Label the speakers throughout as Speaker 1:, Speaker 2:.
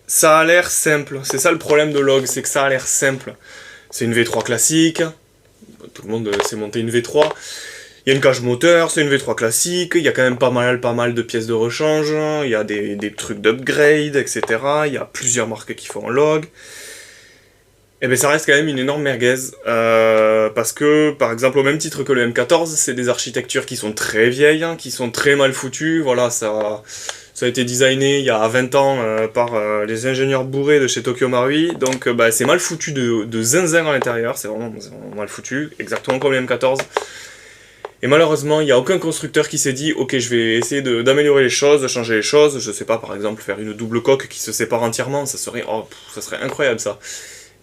Speaker 1: ça a l'air simple. C'est ça le problème de Log, c'est que ça a l'air simple. C'est une V3 classique. Tout le monde sait monter une V3. Il y a une cage moteur, c'est une V3 classique. Il y a quand même pas mal de pièces de rechange. Il y a des trucs d'upgrade, etc. Il y a plusieurs marques qui font Log. Et bien ça reste quand même une énorme merguez, parce que, par exemple, au même titre que le M14, c'est des architectures qui sont très vieilles, hein, qui sont très mal foutues, voilà, ça a été designé il y a 20 ans par les ingénieurs bourrés de chez Tokyo Marui, donc bah, c'est mal foutu de zinzin à l'intérieur, c'est vraiment mal foutu, exactement comme le M14. Et malheureusement, il n'y a aucun constructeur qui s'est dit « Ok, je vais essayer d'améliorer les choses, de changer les choses, je sais pas, par exemple, faire une double coque qui se sépare entièrement, ça serait incroyable ça ».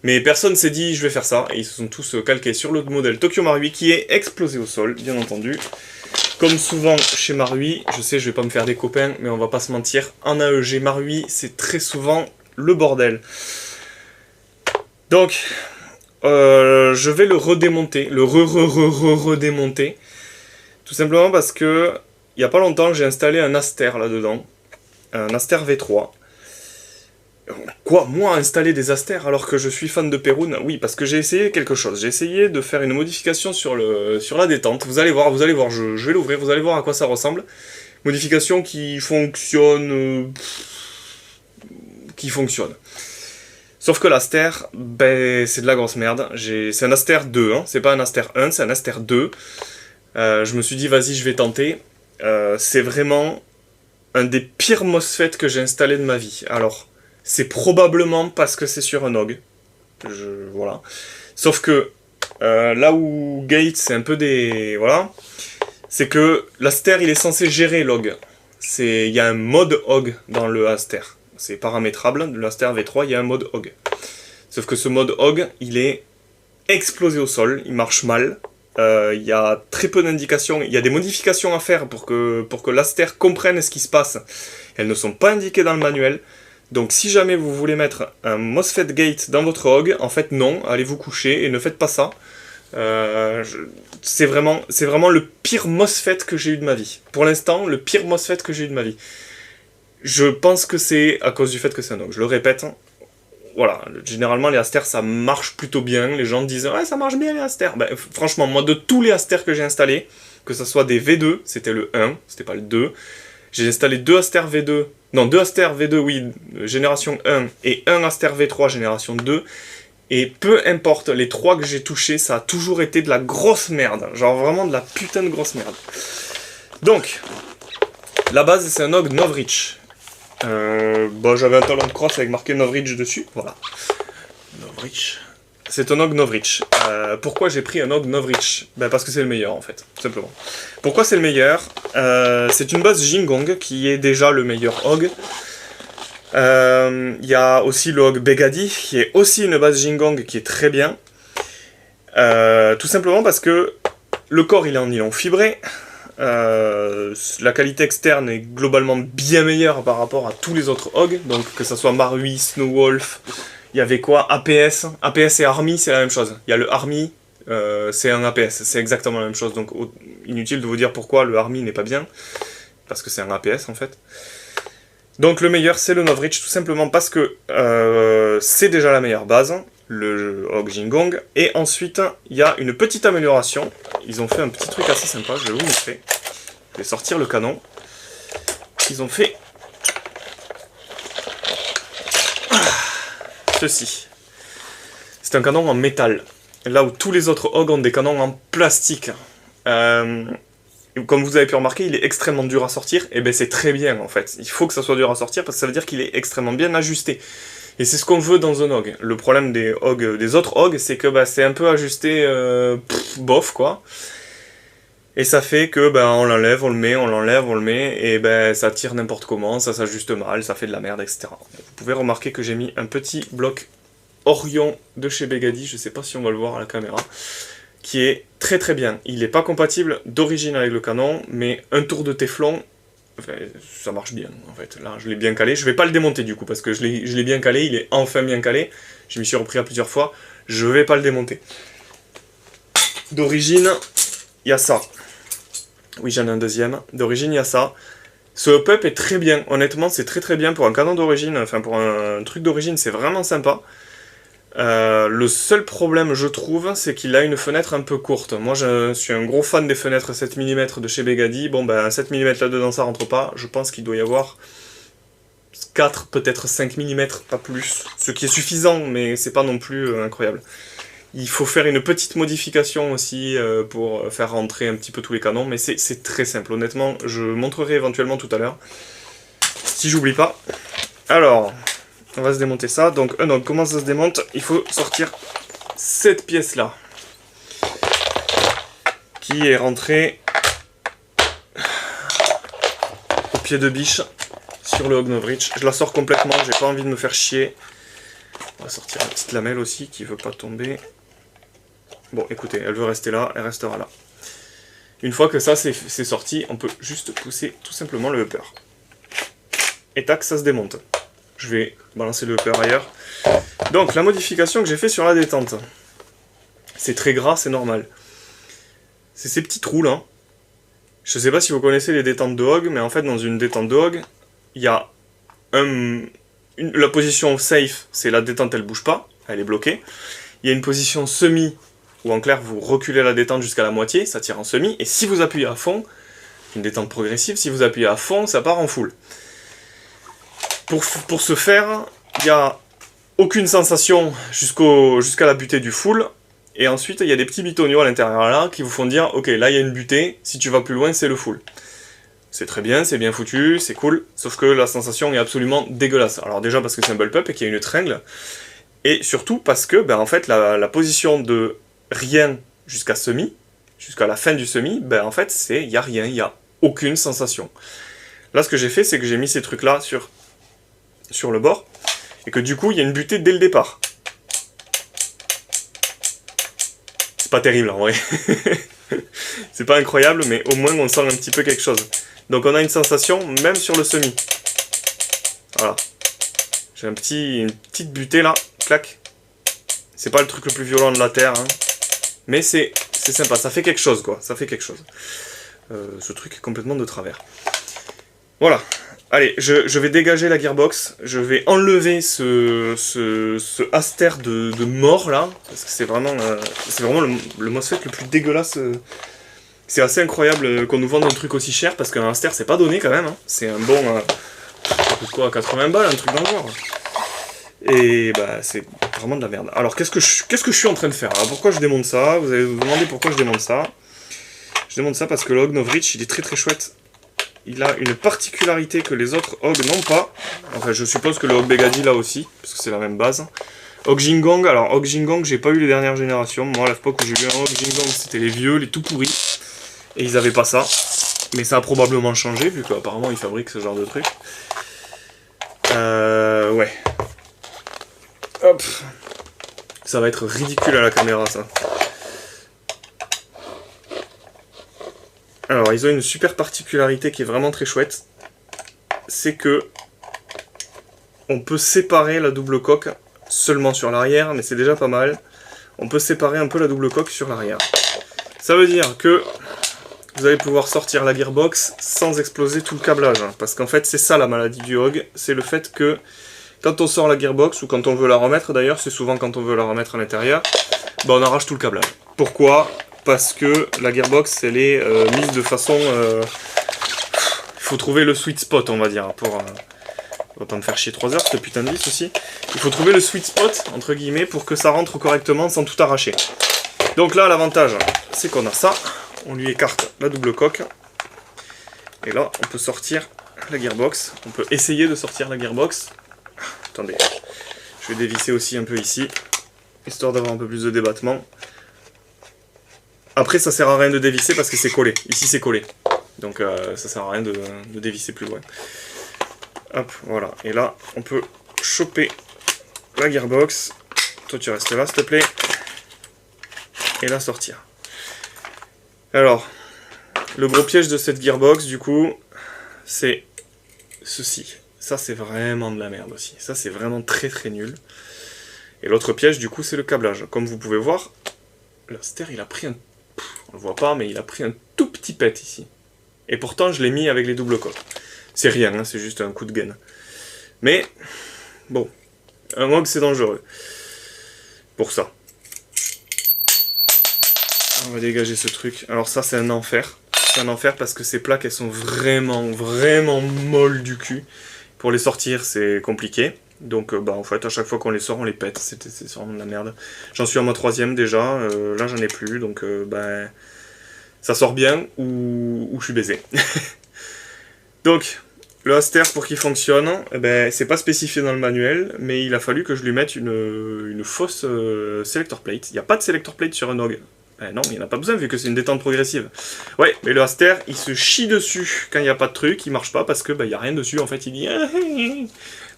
Speaker 1: Mais personne s'est dit je vais faire ça, et ils se sont tous calqués sur le modèle Tokyo Marui qui est explosé au sol, bien entendu. Comme souvent chez Marui, je sais je vais pas me faire des copains, mais on va pas se mentir, en AEG Marui c'est très souvent le bordel. Donc, je vais le redémonter, le redémonter, tout simplement parce que, il y a pas longtemps j'ai installé un Aster là-dedans, un Aster V3. Quoi, moi installer des asters alors que je suis fan de Perun? Oui, parce que j'ai essayé quelque chose. J'ai essayé de faire une modification sur la détente. Vous allez voir, je vais l'ouvrir, vous allez voir à quoi ça ressemble. Modification qui fonctionne... Sauf que l'aster, ben, c'est de la grosse merde. C'est un Aster 2, hein. C'est pas un Aster 1, c'est un Aster 2. Je me suis dit, vas-y, je vais tenter. C'est vraiment un des pires MOSFET que j'ai installé de ma vie. Alors... c'est probablement parce que c'est sur un OG. Voilà. Sauf que, là où Gate, c'est un peu des... Voilà. C'est que l'Aster, il est censé gérer l'OG. Il y a un mode OG dans le Aster. C'est paramétrable. De l'Aster V3, il y a un mode OG. Sauf que ce mode OG, il est explosé au sol. Il marche mal. Il y a très peu d'indications. Il y a des modifications à faire pour que l'Aster comprenne ce qui se passe. Elles ne sont pas indiquées dans le manuel. Donc si jamais vous voulez mettre un MOSFET gate dans votre OG, en fait non, allez vous coucher et ne faites pas ça. C'est vraiment le pire MOSFET que j'ai eu de ma vie. Pour l'instant, le pire MOSFET que j'ai eu de ma vie. Je pense que c'est à cause du fait que c'est un OG. Je le répète, voilà, généralement les Aster ça marche plutôt bien. Les gens disent « Ouais, ça marche bien les Aster ». Ben, franchement, moi de tous les Aster que j'ai installés, que ce soit des V2, c'était le 1, c'était pas le 2, j'ai installé deux Aster V2, non, deux Aster V2, oui, génération 1, et un Aster V3, génération 2, et peu importe, les trois que j'ai touchés, ça a toujours été de la grosse merde, genre vraiment de la putain de grosse merde. Donc, la base, c'est un OG Novritsch. J'avais un talon de crosse avec marqué Novritsch dessus, voilà. Novritsch. C'est un OG Novritsch. Pourquoi j'ai pris un OG Novritsch? Ben parce que c'est le meilleur en fait, tout simplement. Pourquoi c'est le meilleur? C'est une base Jingong qui est déjà le meilleur OG. Il y a aussi le OG Begadi qui est aussi une base Jingong qui est très bien. Tout simplement parce que le corps il est en nylon fibré. La qualité externe est globalement bien meilleure par rapport à tous les autres OG. Donc que ce soit Marui, Snowwolf... Il y avait quoi? APS. APS et Army, c'est la même chose. Il y a le Army, c'est un APS. C'est exactement la même chose. Donc, inutile de vous dire pourquoi le Army n'est pas bien. Parce que c'est un APS, en fait. Donc, le meilleur, c'est le Novritsch. Tout simplement parce que c'est déjà la meilleure base. Le OG Jingong. Et ensuite, il y a une petite amélioration. Ils ont fait un petit truc assez sympa. Je vais vous montrer. Je vais sortir le canon. Ils ont fait... ceci. C'est un canon en métal. Là où tous les autres OG ont des canons en plastique. Comme vous avez pu remarquer, il est extrêmement dur à sortir. Et ben c'est très bien en fait. Il faut que ça soit dur à sortir parce que ça veut dire qu'il est extrêmement bien ajusté. Et c'est ce qu'on veut dans un OG. Le problème des autres OG, c'est que c'est un peu ajusté bof quoi. Et ça fait que on l'enlève, on le met, on l'enlève, on le met, et ça tire n'importe comment, ça s'ajuste mal, ça fait de la merde, etc. Vous pouvez remarquer que j'ai mis un petit bloc Orion de chez Begadi, je sais pas si on va le voir à la caméra, qui est très très bien. Il n'est pas compatible d'origine avec le canon, mais un tour de téflon, ça marche bien en fait. Là je l'ai bien calé, je vais pas le démonter du coup, parce que je l'ai bien calé, il est enfin bien calé, je m'y suis repris à plusieurs fois, je vais pas le démonter. D'origine, il y a ça. Oui, j'en ai un deuxième. D'origine, il y a ça. Ce hop-up est très bien, honnêtement c'est très très bien pour un canon d'origine, enfin pour un truc d'origine c'est vraiment sympa. Le seul problème je trouve c'est qu'il a une fenêtre un peu courte. Moi je suis un gros fan des fenêtres 7 mm de chez Begady, bon ben 7 mm là-dedans ça rentre pas, je pense qu'il doit y avoir 4, peut-être 5 mm, pas plus. Ce qui est suffisant mais c'est pas non plus incroyable. Il faut faire une petite modification aussi pour faire rentrer un petit peu tous les canons, mais c'est très simple, honnêtement, je montrerai éventuellement tout à l'heure, si j'oublie pas. Alors, on va se démonter ça, donc comment ça se démonte? Il faut sortir cette pièce-là, qui est rentrée au pied de biche sur le Ognovritch. Je la sors complètement, j'ai pas envie de me faire chier. On va sortir la petite lamelle aussi, qui veut pas tomber. Bon, écoutez, elle veut rester là, elle restera là. Une fois que ça c'est sorti, on peut juste pousser tout simplement le upper. Et tac, ça se démonte. Je vais balancer le upper ailleurs. Donc, la modification que j'ai fait sur la détente. C'est très gras, c'est normal. C'est ces petits trous là. Je sais pas si vous connaissez les détentes de Hog, mais en fait, dans une détente de Hog, il y a la position safe, c'est la détente, elle bouge pas, elle est bloquée. Il y a une position semi, où en clair vous reculez la détente jusqu'à la moitié, ça tire en semi, et si vous appuyez à fond, une détente progressive, si vous appuyez à fond, ça part en full. Pour ce faire, il n'y a aucune sensation jusqu'à la butée du full, et ensuite il y a des petits bitoniaux à l'intérieur là, qui vous font dire, ok, là il y a une butée, si tu vas plus loin, c'est le full. C'est très bien, c'est bien foutu, c'est cool, sauf que la sensation est absolument dégueulasse. Alors déjà parce que c'est un bulb-up et qu'il y a une tringle, et surtout parce que, ben en fait, la position de rien jusqu'à semi, jusqu'à la fin du semi, ben en fait, il n'y a rien, il n'y a aucune sensation. Là, ce que j'ai fait, c'est que j'ai mis ces trucs-là sur le bord, et que du coup, il y a une butée dès le départ. C'est pas terrible, en vrai. C'est pas incroyable, mais au moins, on sent un petit peu quelque chose. Donc on a une sensation, même sur le semi. Voilà. J'ai une petite butée, là, clac. C'est pas le truc le plus violent de la Terre, hein. Mais c'est sympa, ça fait quelque chose, quoi. Ça fait quelque chose. Ce truc est complètement de travers. Voilà. Allez, je vais dégager la gearbox. Je vais enlever ce Aster de mort, là. Parce que c'est vraiment le MOSFET le plus dégueulasse. C'est assez incroyable qu'on nous vende un truc aussi cher, parce qu'un Aster, c'est pas donné, quand même. Hein. C'est un bon... ça coûte quoi, 80 balles, un truc dans le genre. Et bah c'est vraiment de la merde. Alors qu'est-ce que je suis en train de faire? Alors pourquoi je démonte ça? Vous allez vous demander pourquoi je démonte ça. Je démonte ça parce que le Ognovritch il est très très chouette. Il a une particularité que les autres Hog n'ont pas. Enfin je suppose que le Hog Begady là aussi, parce que c'est la même base. Hog Jingong, alors Hog Jingong j'ai pas eu les dernières générations. Moi à l'époque où j'ai eu un Hog Jingong c'était les vieux, les tout pourris. Et ils avaient pas ça. Mais ça a probablement changé vu qu'apparemment ils fabriquent ce genre de truc. Ouais. Hop. Ça va être ridicule à la caméra, ça. Alors, ils ont une super particularité qui est vraiment très chouette. C'est que on peut séparer la double coque seulement sur l'arrière, mais c'est déjà pas mal. On peut séparer un peu la double coque sur l'arrière. Ça veut dire que vous allez pouvoir sortir la gearbox sans exploser tout le câblage. Parce qu'en fait, c'est ça la maladie du Hog, c'est le fait que quand on sort la gearbox, ou quand on veut la remettre d'ailleurs, c'est souvent quand on veut la remettre à l'intérieur, bah on arrache tout le câblage. Pourquoi? Parce que la gearbox, elle est mise de façon... Il faut trouver le sweet spot, on va dire, pour... on va pas me faire chier 3 heures, cette putain de vis aussi. Il faut trouver le sweet spot, entre guillemets, pour que ça rentre correctement sans tout arracher. Donc là, l'avantage, c'est qu'on a ça. On lui écarte la double coque. Et là, on peut sortir la gearbox. On peut essayer de sortir la gearbox. Attendez, je vais dévisser aussi un peu ici, histoire d'avoir un peu plus de débattement. Après, ça sert à rien de dévisser parce que c'est collé. Ici, c'est collé. Donc, ça sert à rien de dévisser plus loin. Hop, voilà. Et là, on peut choper la gearbox. Toi, tu restes là, s'il te plaît. Et la sortir. Alors, le gros piège de cette gearbox, du coup, c'est ceci. Ça, c'est vraiment de la merde aussi. Ça, c'est vraiment très très nul. Et l'autre piège, du coup, c'est le câblage. Comme vous pouvez voir, l'Aster, il a pris un... on le voit pas, mais il a pris un tout petit pet ici. Et pourtant, je l'ai mis avec les doubles coques. C'est rien, hein, c'est juste un coup de gaine. Mais, bon, un hog c'est dangereux. Pour ça. On va dégager ce truc. Alors ça c'est un enfer. C'est un enfer parce que ces plaques elles sont vraiment molles du cul. Pour les sortir c'est compliqué. Donc bah en fait à chaque fois qu'on les sort on les pète. C'est vraiment de la merde. J'en suis à ma 3e déjà. Là j'en ai plus. Donc bah, ça sort bien ou je suis baisé. Donc le Aster pour qu'il fonctionne, eh ben, c'est pas spécifié dans le manuel, mais il a fallu que je lui mette une fausse selector plate. Il n'y a pas de selector plate sur un hog. Eh non, il n'y en a pas besoin vu que c'est une détente progressive. Ouais, mais le Aster, il se chie dessus quand il n'y a pas de truc, il marche pas parce que bah, il n'y a rien dessus, en fait il dit...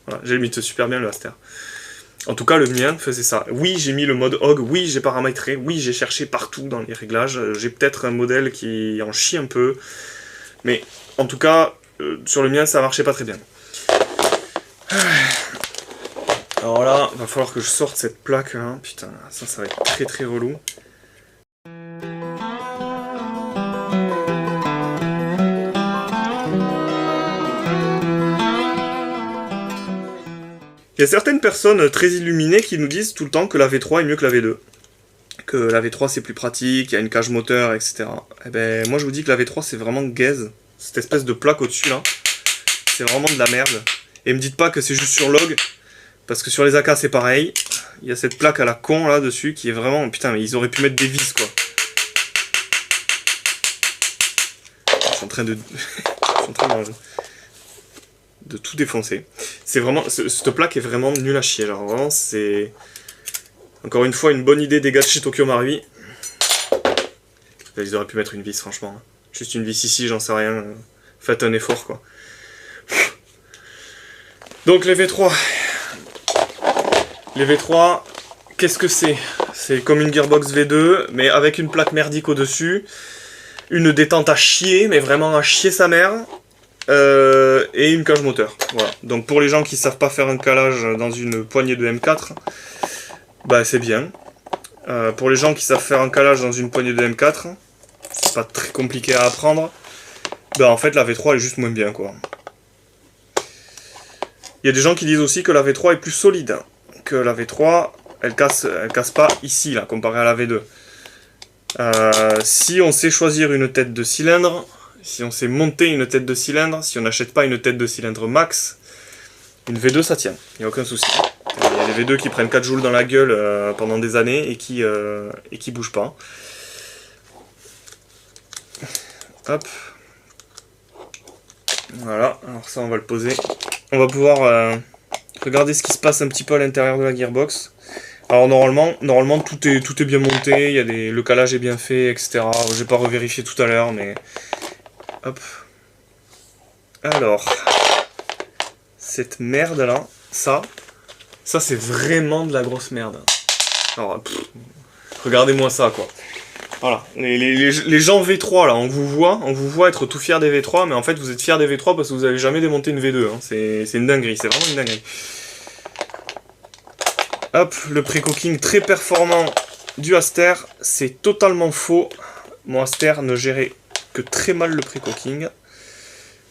Speaker 1: Voilà, j'ai mis super bien le Aster. En tout cas, le mien faisait ça. Oui, j'ai mis le mode hog, oui, j'ai paramétré, oui, j'ai cherché partout dans les réglages. J'ai peut-être un modèle qui en chie un peu, mais en tout cas, sur le mien, ça marchait pas très bien. Alors là, va falloir que je sorte cette plaque, hein. Putain, ça va être très relou. Il y a certaines personnes très illuminées qui nous disent tout le temps que la V3 est mieux que la V2. Que la V3 c'est plus pratique, il y a une cage moteur, etc. Eh ben, moi je vous dis que la V3 c'est vraiment gaze. Cette espèce de plaque au-dessus là, c'est vraiment de la merde. Et me dites pas que c'est juste sur log, parce que sur les AK c'est pareil. Il y a cette plaque à la con là dessus qui est vraiment... Putain mais ils auraient pu mettre des vis quoi. Je suis en train de... je suis en train de tout défoncer. C'est vraiment... Cette plaque est vraiment nulle à chier. Genre vraiment c'est... Encore une fois une bonne idée des gars de chez Tokyo Marui. Là, ils auraient pu mettre une vis franchement. Juste une vis ici, j'en sais rien. Faites un effort quoi. Donc les V3. Les V3, qu'est-ce que c'est? C'est comme une Gearbox V2, mais avec une plaque merdique au-dessus. Une détente à chier, mais vraiment à chier sa mère. Et une cage moteur. Voilà. Donc pour les gens qui savent pas faire un calage dans une poignée de M4, bah c'est bien. Pour les gens qui savent faire un calage dans une poignée de M4, c'est pas très compliqué à apprendre. Bah en fait la V3 est juste moins bien quoi. Il y a des gens qui disent aussi que la V3 est plus solide. Que la V3, elle casse pas ici là, comparé à la V2. Si on sait choisir une tête de cylindre, si on sait monter une tête de cylindre, si on n'achète pas une tête de cylindre max, une V2 ça tient, il n'y a aucun souci. Il y a des V2 qui prennent 4 joules dans la gueule pendant des années et qui bougent pas. Hop. Voilà, alors ça on va le poser. On va pouvoir regarder ce qui se passe un petit peu à l'intérieur de la gearbox. Alors normalement tout est bien monté, il y a le calage est bien fait, etc. J'ai pas revérifié tout à l'heure, mais... Hop. Alors... Cette merde là, ça c'est vraiment de la grosse merde. Alors, regardez-moi ça quoi. Voilà, les gens V3 là, on vous voit être tout fiers des V3, mais en fait vous êtes fiers des V3 parce que vous avez jamais démonté une V2, hein. C'est une dinguerie, c'est vraiment une dinguerie. Hop, le pré-cooking très performant du Aster, c'est totalement faux. Mon Aster ne gérait que très mal le pré-cooking.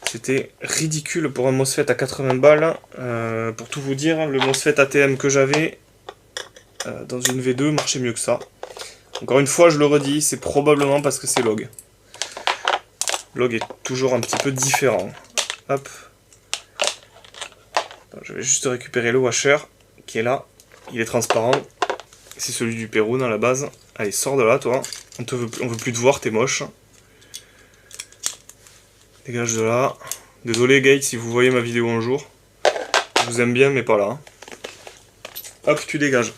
Speaker 1: C'était ridicule pour un MOSFET à 80 balles. Pour tout vous dire, le MOSFET ATM que j'avais dans une V2 marchait mieux que ça. Encore une fois, je le redis, c'est probablement parce que c'est log. Log est toujours un petit peu différent. Hop. Je vais juste récupérer le washer qui est là. Il est transparent. C'est celui du Pérou à la base. Allez, sors de là, toi. On veut plus te voir, t'es moche. Dégage de là. Désolé, Gate, si vous voyez ma vidéo un jour. Je vous aime bien, mais pas là. Hop, tu dégages.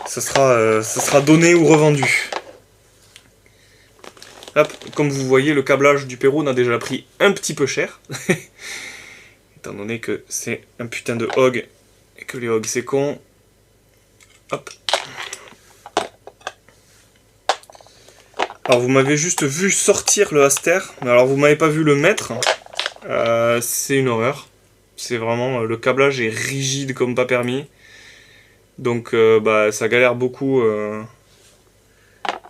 Speaker 1: Ça sera donné ou revendu. Hop, comme vous voyez, le câblage du Pérou a déjà pris un petit peu cher. Étant donné que c'est un putain de hog et que les hogs c'est con. Hop. Alors vous m'avez juste vu sortir le Aster, mais alors vous m'avez pas vu le mettre. C'est une horreur. C'est vraiment, le câblage est rigide comme pas permis. Donc bah, ça galère beaucoup.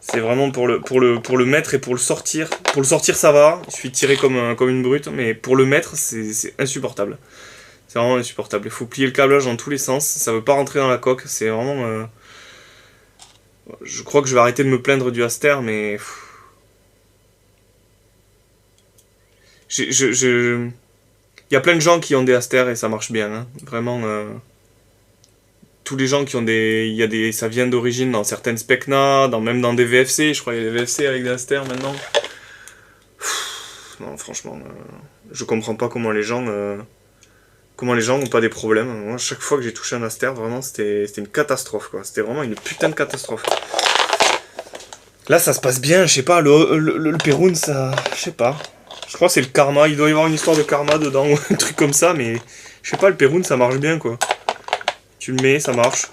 Speaker 1: C'est vraiment pour le mettre et pour le sortir. Pour le sortir, ça va. Il suffit de tirer comme une brute. Mais pour le mettre, c'est insupportable. C'est vraiment insupportable. Il faut plier le câblage dans tous les sens. Ça veut pas rentrer dans la coque. C'est vraiment... Je crois que je vais arrêter de me plaindre du Aster, mais... Il y a plein de gens qui ont des Aster et ça marche bien. Hein. Vraiment... Tous les gens qui ont des... Ça vient d'origine dans certaines Specna, même dans des VFC. Je crois qu'il y a des VFC avec des Aster maintenant. Non, franchement... je comprends pas comment les gens... n'ont pas des problèmes. Moi, chaque fois que j'ai touché un Aster, vraiment, c'était une catastrophe, quoi. C'était vraiment une putain de catastrophe. Là, ça se passe bien, je sais pas, le Perun, ça... Je sais pas. Je crois que c'est le karma, il doit y avoir une histoire de karma dedans, ou un truc comme ça, mais... Je sais pas, le Perun, ça marche bien, quoi. Tu le mets, ça marche.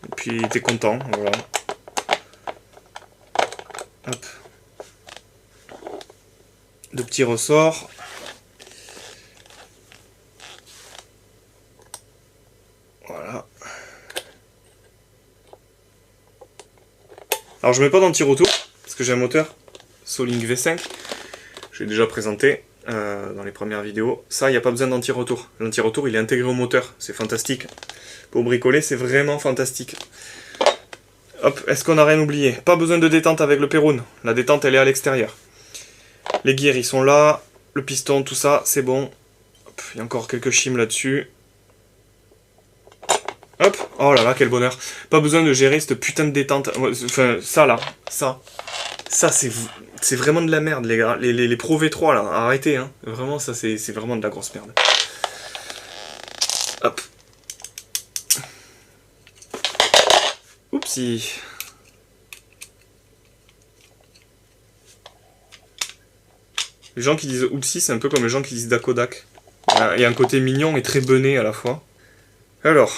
Speaker 1: Et puis, t'es content, voilà. Hop. De petits ressorts. Voilà. Alors je mets pas d'anti-retour, parce que j'ai un moteur Solink V5. Je l'ai déjà présenté dans les premières vidéos. Ça, il n'y a pas besoin d'anti-retour. L'anti-retour, il est intégré au moteur. C'est fantastique. Pour bricoler, c'est vraiment fantastique. Hop, est-ce qu'on n'a rien oublié? Pas besoin de détente avec le Perun. La détente, elle est à l'extérieur. Les gears, ils sont là. Le piston, tout ça, c'est bon. Hop, il y a encore quelques chimes là-dessus. Hop, oh là là, quel bonheur. Pas besoin de gérer cette putain de détente. Enfin, ça là, ça c'est vraiment de la merde, les gars. Les Pro V3 là, arrêtez, hein. Vraiment, ça c'est vraiment de la grosse merde. Hop. Oupsie. Les gens qui disent oupsie, c'est un peu comme les gens qui disent Dakodak. Il y a un côté mignon et très bené à la fois. Alors,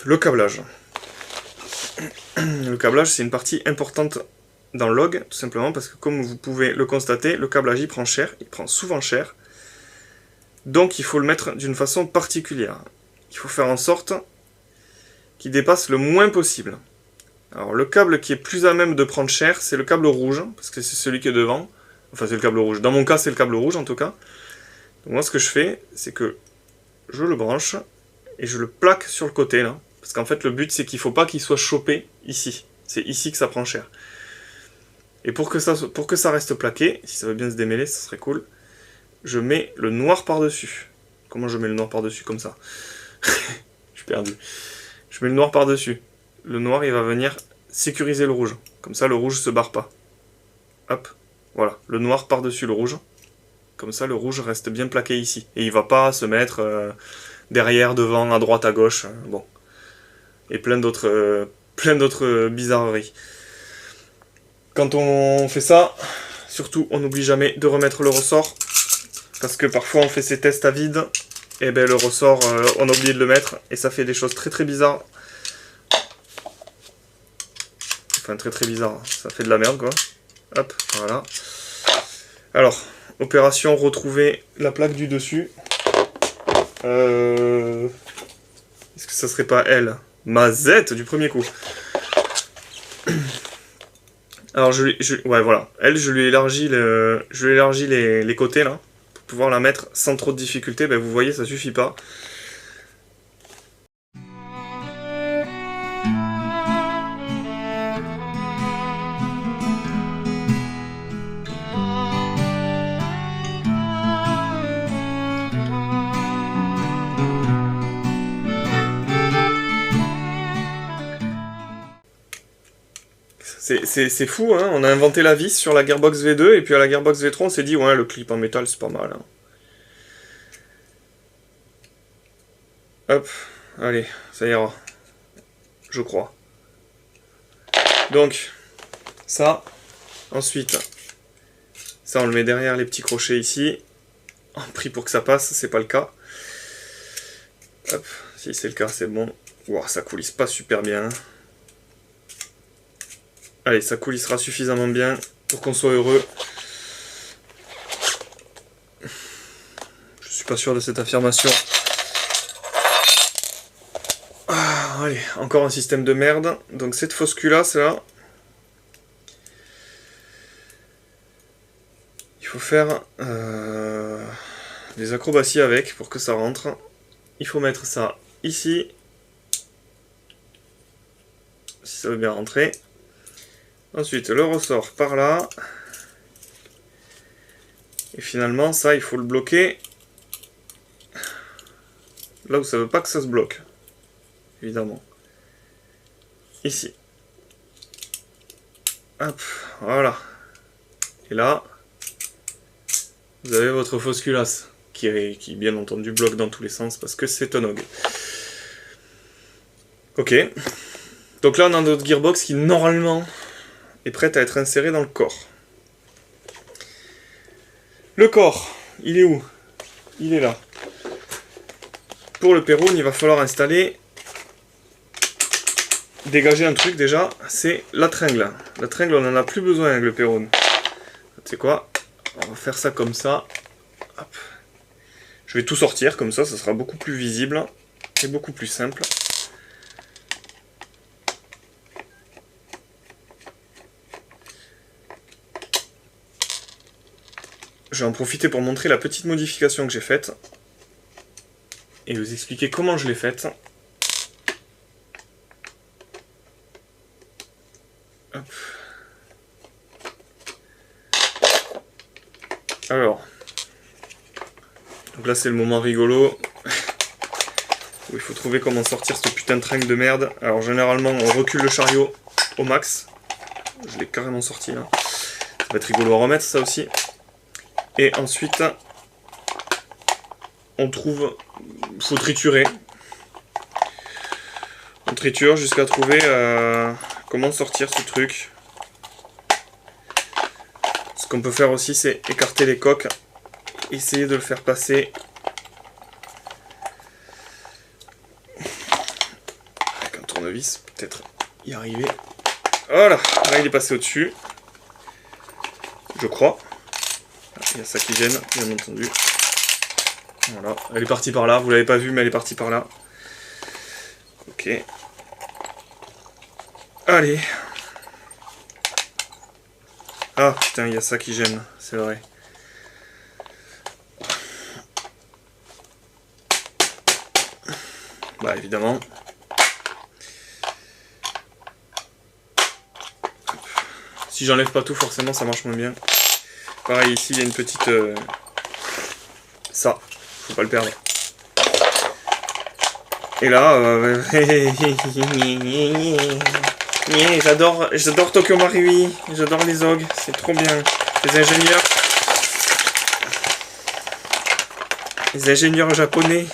Speaker 1: le câblage. Le câblage, c'est une partie importante dans le log, tout simplement parce que comme vous pouvez le constater, le câblage il prend cher, il prend souvent cher. Donc il faut le mettre d'une façon particulière. Il faut faire en sorte qu'il dépasse le moins possible. Alors le câble qui est plus à même de prendre cher, c'est le câble rouge, parce que c'est celui qui est devant. Enfin c'est le câble rouge. Dans mon cas c'est le câble rouge en tout cas. Donc moi ce que je fais, c'est que je le branche et je le plaque sur le côté là. Parce qu'en fait le but c'est qu'il ne faut pas qu'il soit chopé ici. C'est ici que ça prend cher. Et pour que ça reste plaqué, si ça veut bien se démêler, ça serait cool, je mets le noir par-dessus. Comment je mets le noir par-dessus comme ça? Je suis perdu. Je mets le noir par-dessus. Le noir, il va venir sécuriser le rouge. Comme ça, le rouge se barre pas. Hop, voilà. Le noir par-dessus le rouge. Comme ça, le rouge reste bien plaqué ici. Et il va pas se mettre derrière, devant, à droite, à gauche. Bon. Et plein d'autres bizarreries. Quand on fait ça, surtout, on n'oublie jamais de remettre le ressort. Parce que parfois, on fait ses tests à vide. Et ben le ressort, on a oublié de le mettre. Et ça fait des choses très très bizarres. Enfin, très très bizarres. Ça fait de la merde, quoi. Hop, voilà. Alors, opération retrouver la plaque du dessus. Est-ce que ça serait pas elle? Mazette du premier coup. Alors ouais voilà, elle je lui élargis les côtés là, pour pouvoir la mettre sans trop de difficulté. Ben, vous voyez ça suffit pas. C'est fou, hein, on a inventé la vis sur la Gearbox V2, et puis à la Gearbox V3, on s'est dit, ouais, le clip en métal, c'est pas mal. Hein. Hop, allez, ça ira. Je crois. Donc, ça, ensuite, ça on le met derrière les petits crochets ici. On prie pour que ça passe, c'est pas le cas. Hop, si c'est le cas, c'est bon. Wow, ça coulisse pas super bien. Allez, ça coulissera suffisamment bien pour qu'on soit heureux. Je suis pas sûr de cette affirmation. Ah, allez, encore un système de merde. Donc cette fausse culasse là. faut faire des acrobaties avec pour que ça rentre. Il faut mettre ça ici, si ça veut bien rentrer. Ensuite, le ressort par là. Et finalement, ça, il faut le bloquer là où ça veut pas que ça se bloque. Évidemment. Ici. Hop, voilà. Et là, vous avez votre fausse culasse, qui bien entendu bloque dans tous les sens parce que c'est un OG. Ok. Donc là, on a notre gearbox qui, normalement, est prête à être insérée dans le corps. Le corps, il est où? Il est là. Pour le Perun, il va falloir installer, dégager un truc déjà, c'est la tringle. La tringle, on n'en a plus besoin avec le Perun. Tu sais quoi? On va faire ça comme ça. Hop. Je vais tout sortir comme ça sera beaucoup plus visible et beaucoup plus simple. Je vais en profiter pour montrer la petite modification que j'ai faite et vous expliquer comment je l'ai faite. Hop. Alors, donc là c'est le moment rigolo où il faut trouver comment sortir ce putain de tringle de merde. Alors généralement on recule le chariot au max. Je l'ai carrément sorti là. Ça va être rigolo à remettre ça aussi. Et ensuite, on trouve, faut triturer. On triture jusqu'à trouver comment sortir ce truc. Ce qu'on peut faire aussi, c'est écarter les coques, essayer de le faire passer. Avec un tournevis, peut-être y arriver. Voilà, là il est passé au-dessus. Je crois. Il y a ça qui gêne, bien entendu. Voilà, elle est partie par là, vous l'avez pas vu, mais elle est partie par là. Ok. Allez. Ah putain, il y a ça qui gêne, c'est vrai. Bah évidemment. Si j'enlève pas tout, forcément ça marche moins bien. Pareil, ici il y a une petite... Ça, faut pas le perdre. Et là... j'adore Tokyo Marui, j'adore les OG, c'est trop bien. Les ingénieurs japonais.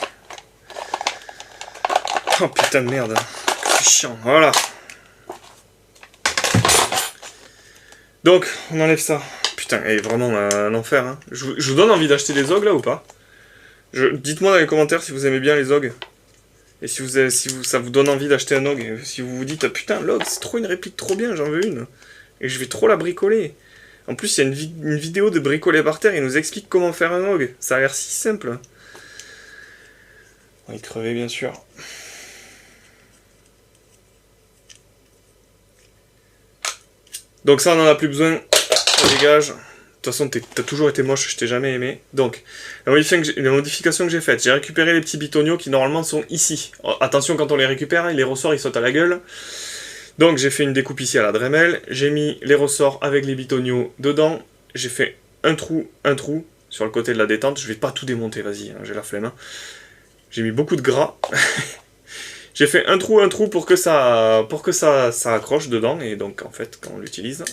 Speaker 1: Oh putain de merde, c'est chiant, voilà. Donc, on enlève ça. Putain, et vraiment un enfer. Hein. Je vous donne envie d'acheter des OG là ou pas? Dites-moi dans les commentaires si vous aimez bien les OG. Et si ça vous donne envie d'acheter un OG. Et si vous vous dites, ah, putain, l'OG c'est trop une réplique trop bien, j'en veux une. Et je vais trop la bricoler. En plus, il y a une vidéo de bricoler par terre, il nous explique comment faire un OG. Ça a l'air si simple. On va y crever bien sûr. Donc ça, on n'en a plus besoin. Ça dégage. De toute façon, t'as toujours été moche, je t'ai jamais aimé. Donc, la modification que j'ai faite, j'ai récupéré les petits bitonios qui normalement sont ici. Attention, quand on les récupère, les ressorts ils sautent à la gueule. Donc j'ai fait une découpe ici à la Dremel, j'ai mis les ressorts avec les bitonios dedans, j'ai fait un trou sur le côté de la détente, je vais pas tout démonter, vas-y, hein, j'ai la flemme. Hein. J'ai mis beaucoup de gras. J'ai fait un trou pour que ça accroche dedans, et donc en fait, quand on l'utilise,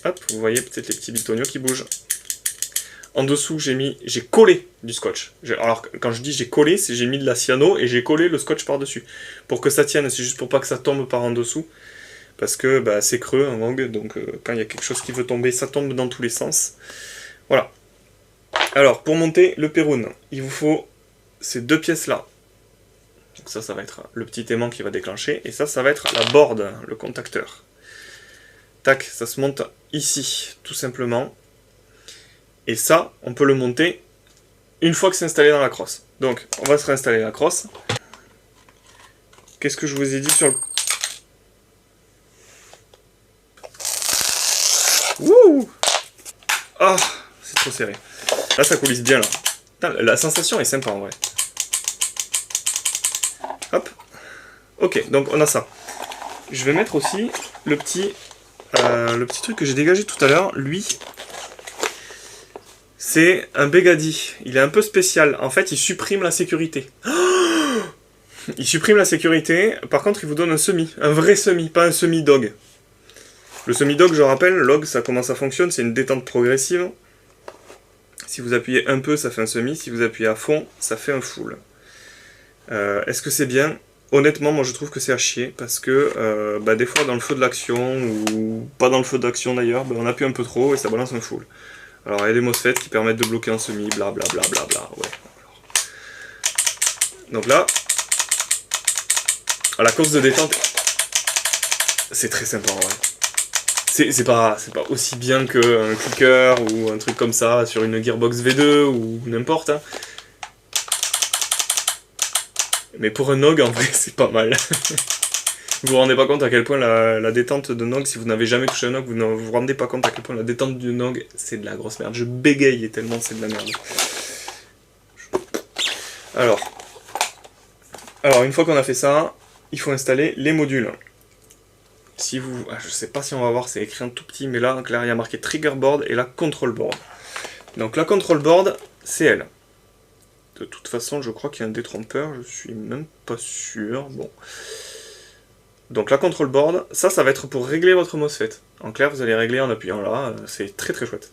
Speaker 1: hop, vous voyez peut-être les petits bitonios qui bougent. En dessous, j'ai collé du scotch. Alors, quand je dis j'ai collé, c'est j'ai mis de la cyano et j'ai collé le scotch par-dessus. Pour que ça tienne, c'est juste pour pas que ça tombe par en dessous. Parce que bah, c'est creux, un OG, donc quand il y a quelque chose qui veut tomber, ça tombe dans tous les sens. Voilà. Alors, pour monter le Perun, il vous faut ces deux pièces-là. Donc ça va être le petit aimant qui va déclencher. Et ça va être la board, le contacteur. Tac, ça se monte ici, tout simplement. Et ça, on peut le monter une fois que c'est installé dans la crosse. Donc, on va se réinstaller la crosse. Qu'est-ce que je vous ai dit sur le... Wouh! Ah! trop serré. Là, ça coulisse bien, là. Putain, la sensation est sympa, en vrai. Hop. Ok, donc on a ça. Je vais mettre aussi le petit truc que j'ai dégagé tout à l'heure. Lui, c'est un Begady. Il est un peu spécial. En fait, il supprime la sécurité. Il supprime la sécurité. Par contre, il vous donne un semi. Un vrai semi, pas un semi-dog. Le semi-dog, je rappelle, log, ça comment ça fonctionne, c'est une détente progressive. Si vous appuyez un peu, ça fait un semi. Si vous appuyez à fond, ça fait un full. Est-ce que c'est bien? Honnêtement, moi je trouve que c'est à chier, parce que des fois dans le feu de l'action, ou pas dans le feu d'action d'ailleurs, on appuie un peu trop et ça balance un full. Alors il y a des MOSFET qui permettent de bloquer un semi, blablabla, ouais. Donc là, à la course de détente, c'est très sympa en vrai. C'est pas aussi bien qu'un clicker ou un truc comme ça sur une Gearbox V2 ou n'importe. Hein. Mais pour un Nog, en vrai, c'est pas mal. Vous vous rendez pas compte à quel point la détente de Nog, si vous n'avez jamais touché un Nog, vous ne vous rendez pas compte à quel point la détente du Nog, c'est de la grosse merde. Je bégaye tellement c'est de la merde. Alors, une fois qu'on a fait ça, il faut installer les modules. Si vous... je sais pas si on va voir, c'est écrit un tout petit, mais là, en clair, il y a marqué Trigger Board et la Control Board. Donc la Control Board, c'est elle. De toute façon, je crois qu'il y a un détrompeur, je suis même pas sûr. Bon. Donc la Control Board, ça va être pour régler votre MOSFET. En clair, vous allez régler en appuyant là, c'est très très chouette.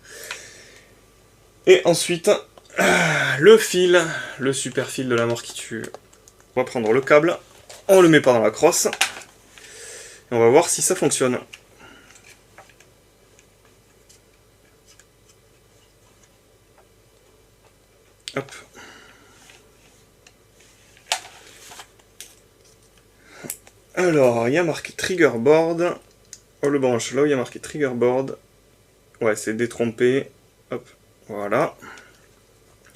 Speaker 1: Et ensuite, le fil, le super fil de la mort qui tue. On va prendre le câble, on le met pas dans la crosse. Et on va voir si ça fonctionne. Hop. Alors, il y a marqué Trigger Board. On le branche là où il y a marqué Trigger Board. Ouais, c'est détrompé. Hop, voilà.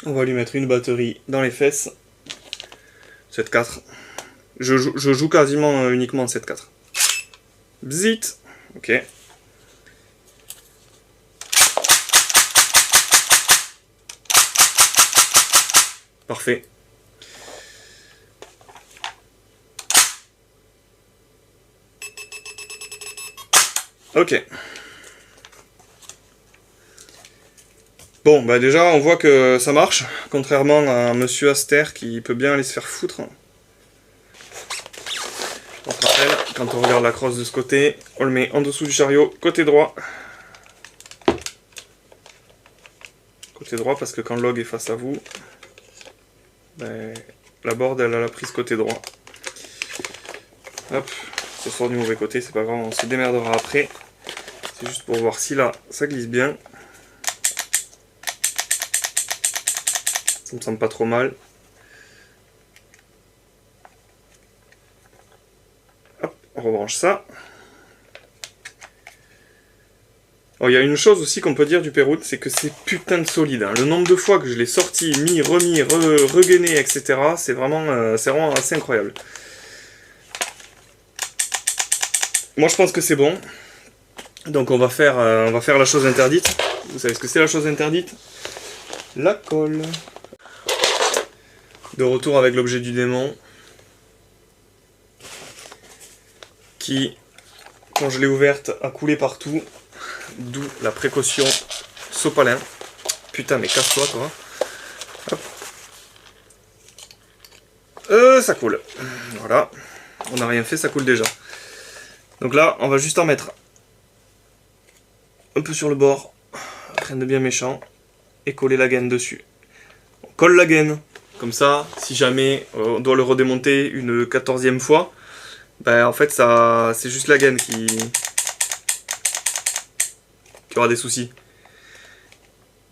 Speaker 1: On va lui mettre une batterie dans les fesses. 7.4. Je joue quasiment uniquement en 7.4. Bzit. Ok. Parfait. Ok. Bon, bah déjà, on voit que ça marche, contrairement à Monsieur Aster qui peut bien aller se faire foutre. On se rappelle, quand on regarde la crosse de ce côté, on le met en dessous du chariot, côté droit. Côté droit, parce que quand le log est face à vous, ben, la board, elle a la prise côté droit. Hop, ça sort du mauvais côté, c'est pas grave, on se démerdera après. C'est juste pour voir si là, ça glisse bien. Ça me semble pas trop mal. Hop, on rebranche ça. Alors, il y a une chose aussi qu'on peut dire du Peroute, c'est que c'est putain de solide. Hein. Le nombre de fois que je l'ai sorti, mis, remis, regainé, etc., c'est vraiment assez incroyable. Moi, je pense que c'est bon. Donc, on va faire la chose interdite. Vous savez ce que c'est la chose interdite? La colle. De retour avec l'objet du démon. Qui, quand je l'ai ouverte, a coulé partout. D'où la précaution sopalin. Putain, mais casse-toi, toi. Hop. Ça coule. Voilà. On n'a rien fait, ça coule déjà. Donc là, on va juste en mettre un peu sur le bord. Rien de bien méchant. Et coller la gaine dessus. On colle la gaine. Comme ça, si jamais on doit le redémonter une 14e fois, ben en fait, ça, c'est juste la gaine qui aura des soucis.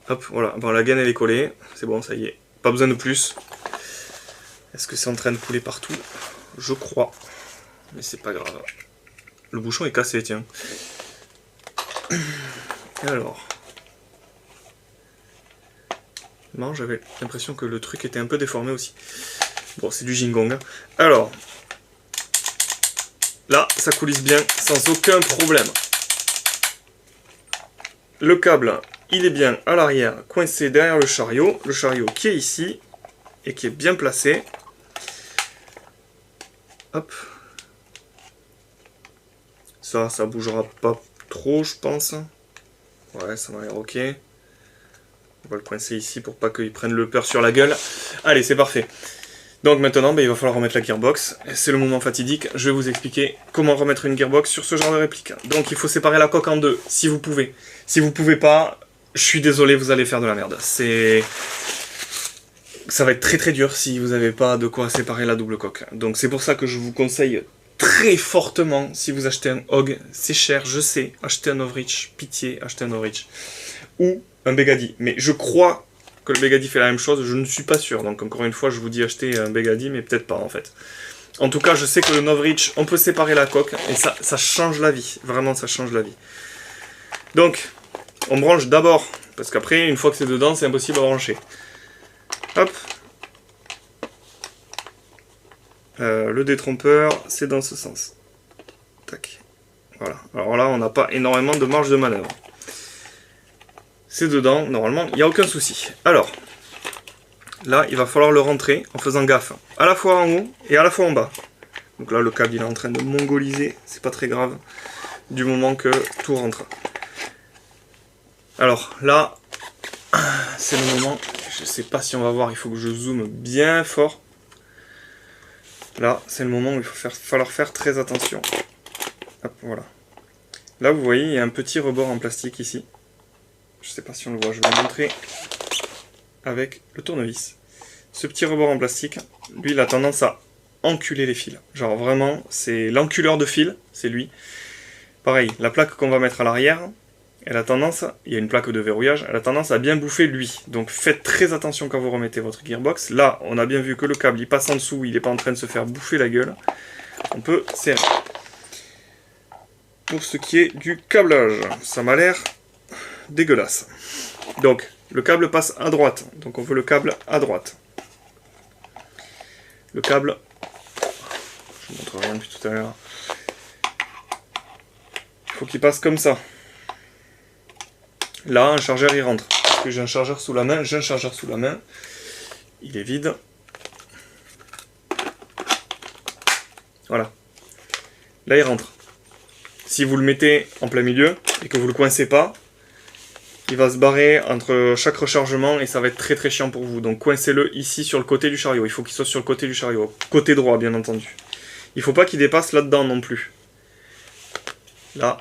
Speaker 1: Hop, voilà. Bon, la gaine elle est collée. C'est bon, ça y est. Pas besoin de plus. Est-ce que c'est en train de couler partout? Je crois. Mais c'est pas grave. Le bouchon est cassé, tiens. Alors. Non, j'avais l'impression que le truc était un peu déformé aussi. Bon, c'est du Jingong. Hein. Alors. Là, ça coulisse bien, sans aucun problème. Le câble, il est bien à l'arrière, coincé derrière le chariot qui est ici, et qui est bien placé. Hop. Ça bougera pas trop, je pense. Ouais, ça m'a l'air ok. On va le coincer ici pour pas qu'il prenne le peur sur la gueule. Allez, c'est parfait. Donc maintenant, il va falloir remettre la gearbox. C'est le moment fatidique. Je vais vous expliquer comment remettre une gearbox sur ce genre de réplique. Donc il faut séparer la coque en deux, si vous pouvez. Si vous pouvez pas, je suis désolé, vous allez faire de la merde. Ça va être très très dur si vous n'avez pas de quoi séparer la double coque. Donc c'est pour ça que je vous conseille très fortement, si vous achetez un Hog, c'est cher, je sais, achetez un Overreach, pitié, achetez un Overreach. Ou un Begady. Mais je crois que le Begady fait la même chose, je ne suis pas sûr. Donc encore une fois, je vous dis acheter un Begady, mais peut-être pas en fait. En tout cas, je sais que le Overreach, on peut séparer la coque, et ça change la vie. Vraiment, ça change la vie. Donc, on branche d'abord, parce qu'après, une fois que c'est dedans, c'est impossible à brancher. Hop. Le détrompeur, c'est dans ce sens. Tac. Voilà. Alors là, on n'a pas énormément de marge de manœuvre. C'est dedans, normalement, il n'y a aucun souci. Alors, là, il va falloir le rentrer en faisant gaffe. À la fois en haut et à la fois en bas. Donc là, le câble, il est en train de mongoliser. C'est pas très grave. Du moment que tout rentre. Alors, là, c'est le moment. Je sais pas si on va voir, il faut que je zoome bien fort. Là, c'est le moment où il va falloir faire très attention. Hop, voilà. Là, vous voyez, il y a un petit rebord en plastique ici. Je sais pas si on le voit, je vais vous montrer avec le tournevis. Ce petit rebord en plastique, lui, il a tendance à enculer les fils. Genre vraiment, c'est l'enculeur de fils, c'est lui. Pareil, la plaque qu'on va mettre à l'arrière, elle a tendance, il y a une plaque de verrouillage, elle a tendance à bien bouffer lui. Donc faites très attention quand vous remettez votre gearbox. Là, on a bien vu que le câble, il passe en dessous, il n'est pas en train de se faire bouffer la gueule. On peut serrer. Pour ce qui est du câblage, ça m'a l'air dégueulasse. Donc, le câble passe à droite. Donc on veut le câble à droite. Le câble... Je ne montre rien depuis tout à l'heure. Il faut qu'il passe comme ça. Là, un chargeur, il rentre. Parce que j'ai un chargeur sous la main. J'ai un chargeur sous la main. Il est vide. Voilà. Là, il rentre. Si vous le mettez en plein milieu et que vous ne le coincez pas, il va se barrer entre chaque rechargement et ça va être très très chiant pour vous. Donc coincez-le ici sur le côté du chariot. Il faut qu'il soit sur le côté du chariot. Côté droit, bien entendu. Il ne faut pas qu'il dépasse là-dedans non plus. Là,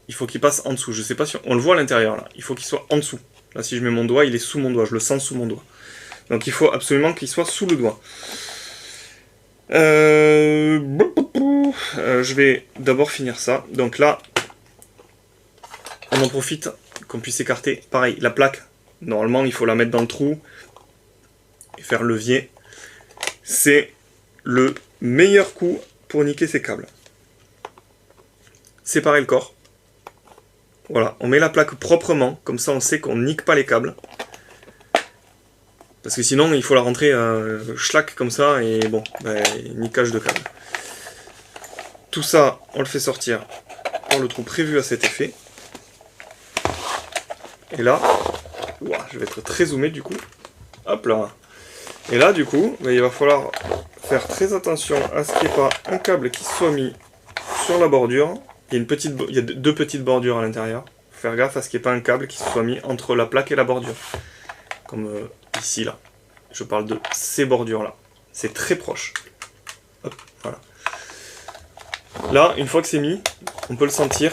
Speaker 1: il faut qu'il passe en dessous. Je sais pas si on le voit à l'intérieur là. Il faut qu'il soit en dessous. Là, si je mets mon doigt, il est sous mon doigt. Je le sens sous mon doigt. Donc il faut absolument qu'il soit sous le doigt. Je vais d'abord finir ça. Donc là, on en profite qu'on puisse écarter. Pareil, la plaque, normalement, il faut la mettre dans le trou et faire levier. C'est le meilleur coup pour niquer ces câbles. Séparer le corps. Voilà, on met la plaque proprement, comme ça on sait qu'on nique pas les câbles. Parce que sinon, il faut la rentrer schlac comme ça, et bon, niquage de câbles. Tout ça, on le fait sortir par le trou prévu à cet effet. Et là, je vais être très zoomé du coup. Hop là. Et là, du coup, il va falloir faire très attention à ce qu'il n'y ait pas un câble qui soit mis sur la bordure. Il y a deux petites bordures à l'intérieur. Faire gaffe à ce qu'il n'y ait pas un câble qui soit mis entre la plaque et la bordure. Comme ici, là. Je parle de ces bordures-là. C'est très proche. Hop, voilà. Là, une fois que c'est mis, on peut le sentir.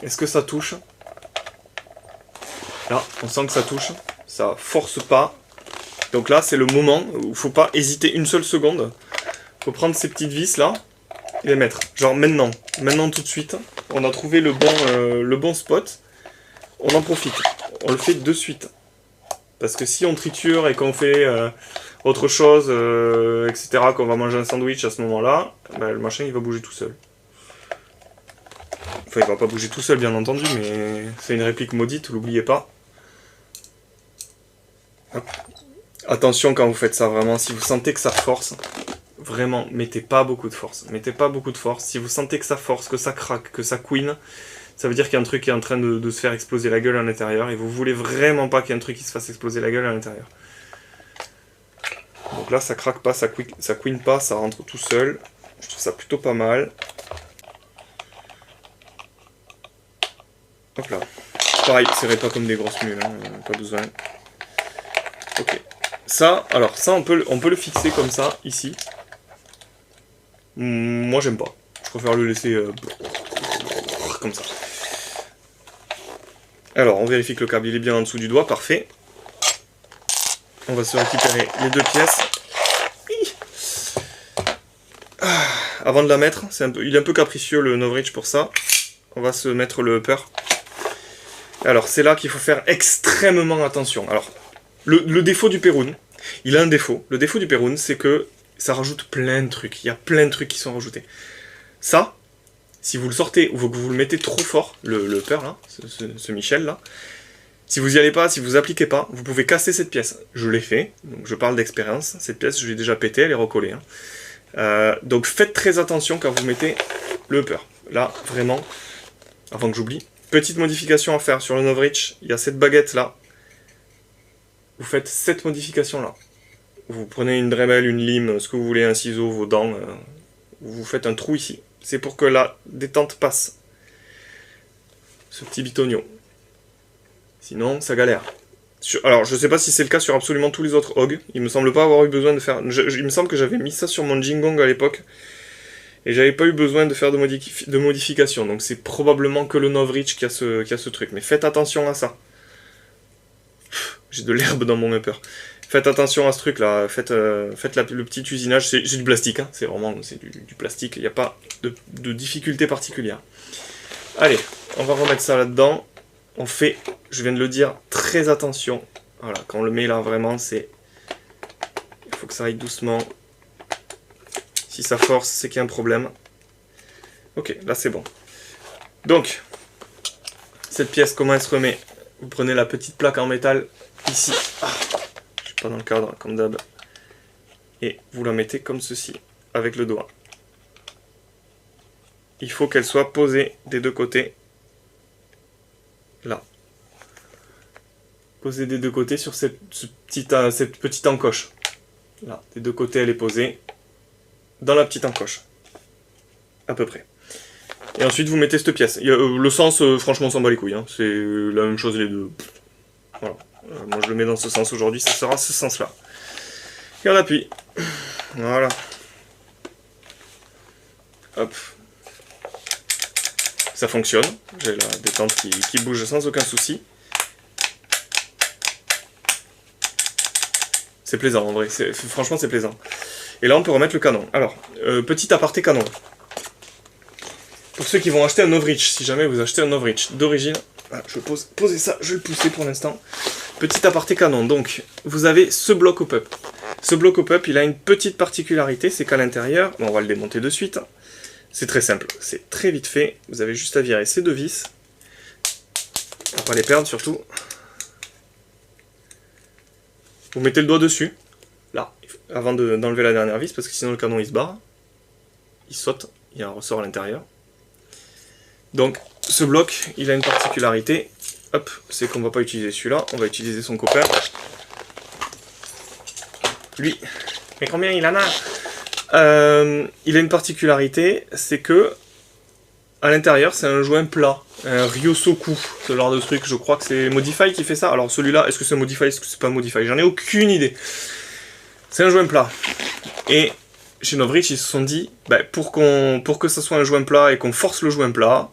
Speaker 1: Est-ce que ça touche? Là, on sent que ça touche. Ça force pas. Donc là, c'est le moment où il ne faut pas hésiter une seule seconde. Il faut prendre ces petites vis là et les mettre. Genre maintenant. Maintenant tout de suite. On a trouvé le bon spot. On en profite. On le fait de suite. Parce que si on triture et qu'on fait autre chose, etc., qu'on va manger un sandwich à ce moment-là, le machin il va bouger tout seul. Enfin, il va pas bouger tout seul, bien entendu, mais c'est une réplique maudite, n'oubliez pas. Hop. Attention quand vous faites ça, vraiment, si vous sentez que ça force, vraiment, mettez pas beaucoup de force. Mettez pas beaucoup de force. Si vous sentez que ça force, que ça craque, que ça couine, ça veut dire qu'il y a un truc qui est en train de se faire exploser la gueule à l'intérieur, et vous voulez vraiment pas qu'il y ait un truc qui se fasse exploser la gueule à l'intérieur. Donc là, ça craque pas, ça queen pas, ça rentre tout seul. Je trouve ça plutôt pas mal. Hop là. Pareil, serrez pas comme des grosses mules, hein, pas besoin. Ok. Ça, alors ça, on peut le fixer comme ça, ici. Moi, j'aime pas. Je préfère le laisser comme ça. Alors, on vérifie que le câble il est bien en dessous du doigt, parfait. On va se récupérer les deux pièces. Avant de la mettre, il est un peu capricieux le Novritsch pour ça. On va se mettre le upper. Alors, c'est là qu'il faut faire extrêmement attention. Alors, le défaut du Perun, il a un défaut. Le défaut du Perun, c'est que ça rajoute plein de trucs. Il y a plein de trucs qui sont rajoutés. Ça, si vous le sortez ou que vous le mettez trop fort, le upper là, ce Michel là, si vous y allez pas, si vous appliquez pas, vous pouvez casser cette pièce. Je l'ai fait, donc je parle d'expérience. Cette pièce, je l'ai déjà pétée, elle est recollée. Hein. Donc faites très attention quand vous mettez le upper. Là, vraiment, avant que j'oublie. Petite modification à faire sur le Novritsch, il y a cette baguette là. Vous faites cette modification là. Vous prenez une Dremel, une lime, ce que vous voulez, un ciseau, vos dents. Vous faites un trou ici. C'est pour que la détente passe. Ce petit bitonio. Sinon, ça galère. Alors, je sais pas si c'est le cas sur absolument tous les autres Hog. Il me semble pas avoir eu besoin de faire... il me semble que j'avais mis ça sur mon Jingong à l'époque. Et j'avais pas eu besoin de faire de modification. Donc c'est probablement que le Novritsch qui a ce truc. Mais faites attention à ça. J'ai de l'herbe dans mon upper. Faites attention à ce truc là. Faites le petit usinage. C'est du plastique. Hein. C'est vraiment du plastique. Il n'y a pas de difficulté particulière. Allez, on va remettre ça là-dedans. On fait, je viens de le dire, très attention. Voilà, quand on le met là, vraiment, c'est... Il faut que ça aille doucement. Si ça force, c'est qu'il y a un problème. Ok, là c'est bon. Donc, cette pièce, comment elle se remet? Vous prenez la petite plaque en métal, ici. Ah, je suis pas dans le cadre, comme d'hab. Et vous la mettez comme ceci, avec le doigt. Il faut qu'elle soit posée des deux côtés. Là. Posée des deux côtés sur cette petite encoche. Là, des deux côtés, elle est posée. Dans la petite encoche. À peu près. Et ensuite, vous mettez cette pièce. Le sens, franchement, on s'en bat les couilles. Hein. C'est la même chose les deux. Voilà. Moi, je le mets dans ce sens aujourd'hui. Ça sera ce sens-là. Et on appuie. Voilà. Hop. Ça fonctionne. J'ai la détente qui bouge sans aucun souci. C'est plaisant en vrai. Franchement, c'est plaisant. Et là, on peut remettre le canon. Alors, petit aparté canon. Pour ceux qui vont acheter un Novritsch, si jamais vous achetez un Novritsch d'origine, voilà, je vais poser ça, je vais le pousser pour l'instant. Petit aparté canon. Donc, vous avez ce bloc hop-up. Ce bloc hop-up, il a une petite particularité, c'est qu'à l'intérieur, on va le démonter de suite. C'est très simple, c'est très vite fait. Vous avez juste à virer ces deux vis. Pour pas les perdre surtout. Vous mettez le doigt dessus, là, avant d'enlever la dernière vis, parce que sinon le canon il se barre. Il saute, il y a un ressort à l'intérieur. Donc, ce bloc, il a une particularité. Hop, c'est qu'on ne va pas utiliser celui-là, on va utiliser son copain. Lui, mais combien il en a? Il a une particularité, c'est que à l'intérieur c'est un joint plat, un Ryosoku, ce genre de truc. Je crois que c'est Modify qui fait ça. Alors celui-là, est-ce que c'est Modify, est-ce que c'est pas Modify? J'en ai aucune idée. C'est un joint plat. Et chez Novritsch, ils se sont dit, bah, pour que ça soit un joint plat et qu'on force le joint plat,